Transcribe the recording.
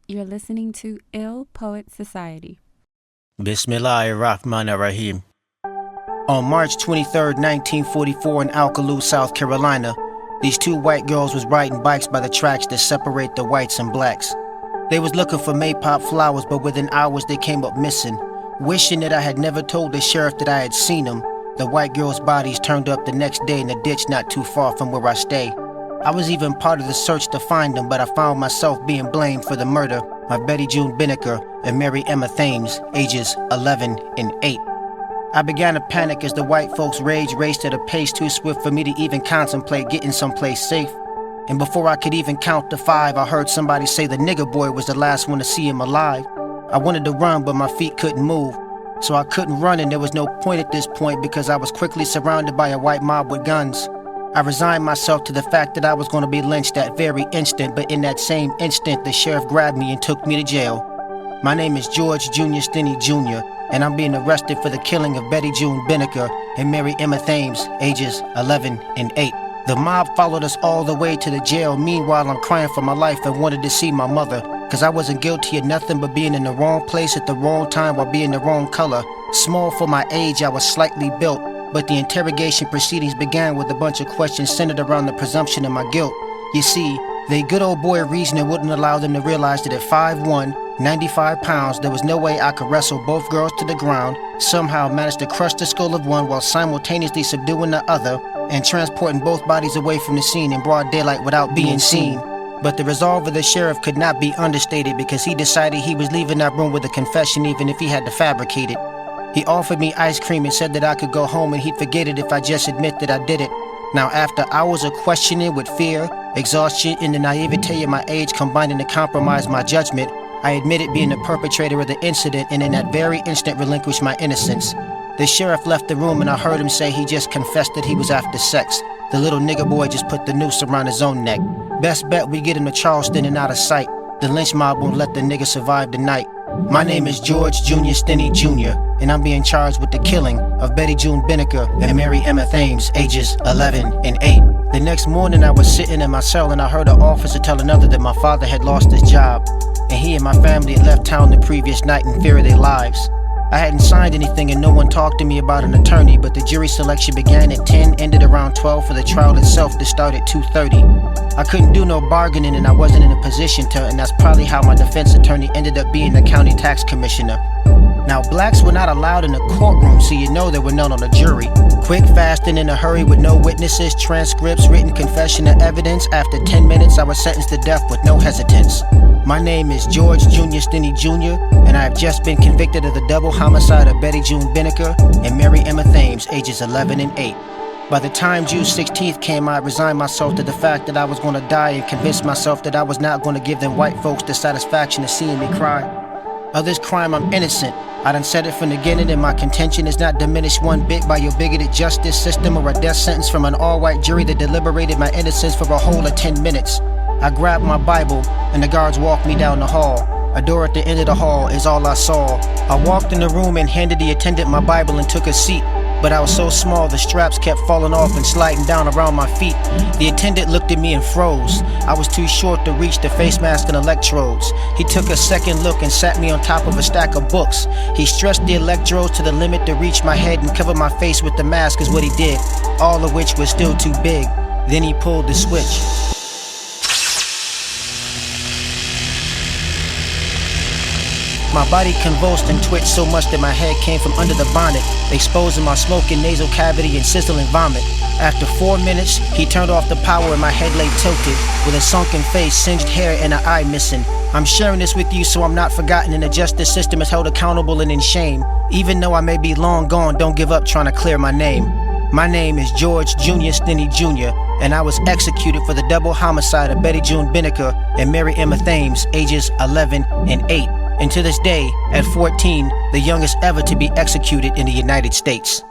You're listening to Ill Poet Society. Bismillahirrahmanirrahim. On March 23, 1944 in Alcaloo, South Carolina, these two white girls was riding bikes by the tracks that separate the whites and blacks. They was looking for maypop flowers, but within hours they came up missing. Wishing that I had never told the sheriff that I had seen them, the white girls' bodies turned up the next day in a ditch not too far from where I stay. I was even part of the search to find them, but I found myself being blamed for the murder of Betty June Binnicker and Mary Emma Thames, ages 11 and 8. I began to panic as the white folks' rage raced at a pace too swift for me to even contemplate getting someplace safe. And before I could even count to 5, I heard somebody say the nigger boy was the last one to see him alive. I wanted to run, but my feet couldn't move. So I couldn't run, and there was no point at this point because I was quickly surrounded by a white mob with guns. I resigned myself to the fact that I was going to be lynched that very instant, but in that same instant, the sheriff grabbed me and took me to jail. My name is George Junius Stinney Jr., and I'm being arrested for the killing of Betty June Binnicker and Mary Emma Thames, ages 11 and 8. The mob followed us all the way to the jail. Meanwhile, I'm crying for my life and wanted to see my mother, cause I wasn't guilty of nothing but being in the wrong place at the wrong time while being the wrong color. Small for my age, I was slightly built, but the interrogation proceedings began with a bunch of questions centered around the presumption of my guilt. You see, the good old boy reasoning wouldn't allow them to realize that at 5'1", 95 pounds, there was no way I could wrestle both girls to the ground, somehow manage to crush the skull of one while simultaneously subduing the other, and transporting both bodies away from the scene in broad daylight without being seen. But the resolve of the sheriff could not be understated because he decided he was leaving that room with a confession even if he had to fabricate it. He offered me ice cream and said that I could go home and he'd forget it if I just admit that I did it. Now, after hours of questioning with fear, exhaustion, and the naivete of my age combining to compromise my judgment, I admitted being the perpetrator of the incident and in that very instant relinquished my innocence. The sheriff left the room and I heard him say he just confessed that he was after sex. The little nigger boy just put the noose around his own neck. Best bet we get him to Charleston and out of sight. The lynch mob won't let the nigger survive the night. My name is George Junius Stinney Jr., and I'm being charged with the killing of Betty June Binnicker and Mary Emma Thames, ages 11 and 8. The next morning I was sitting in my cell and I heard an officer tell another that my father had lost his job, and he and my family had left town the previous night in fear of their lives. I hadn't signed anything and no one talked to me about an attorney, but the jury selection began at 10, ended around 12 for the trial itself to start at 2:30. I couldn't do no bargaining and I wasn't in a position to, and that's probably how my defense attorney ended up being the county tax commissioner. Now, blacks were not allowed in the courtroom, so you know there were none on the jury. Quick, fast, and in a hurry with no witnesses, transcripts, written confession, or evidence. After 10 minutes, I was sentenced to death with no hesitance. My name is George Junius Stinney Jr., and I have just been convicted of the double homicide of Betty June Binnicker and Mary Emma Thames, ages 11 and 8. By the time June 16th came, I resigned myself to the fact that I was going to die and convinced myself that I was not going to give them white folks the satisfaction of seeing me cry. Of this crime, I'm innocent. I done said it from the beginning, and my contention is not diminished one bit by your bigoted justice system or a death sentence from an all-white jury that deliberated my innocence for a whole of 10 minutes. I grabbed my Bible, and the guards walked me down the hall. A door at the end of the hall is all I saw. I walked in the room and handed the attendant my Bible and took a seat. But I was so small, the straps kept falling off and sliding down around my feet. The attendant looked at me and froze. I was too short to reach the face mask and electrodes. He took a second look and sat me on top of a stack of books. He stretched the electrodes to the limit to reach my head and cover my face with the mask is what he did, all of which was still too big. Then he pulled the switch. My body convulsed and twitched so much that my head came from under the bonnet, exposing my smoking nasal cavity and sizzling vomit. After 4 minutes, he turned off the power and my head lay tilted, with a sunken face, singed hair, and an eye missing. I'm sharing this with you so I'm not forgotten and the justice system is held accountable and in shame. Even though I may be long gone, don't give up trying to clear my name. My name is George Junius Stinney Jr., and I was executed for the double homicide of Betty June Binnicker and Mary Emma Thames, ages 11 and 8. And to this day, at 14, the youngest ever to be executed in the United States.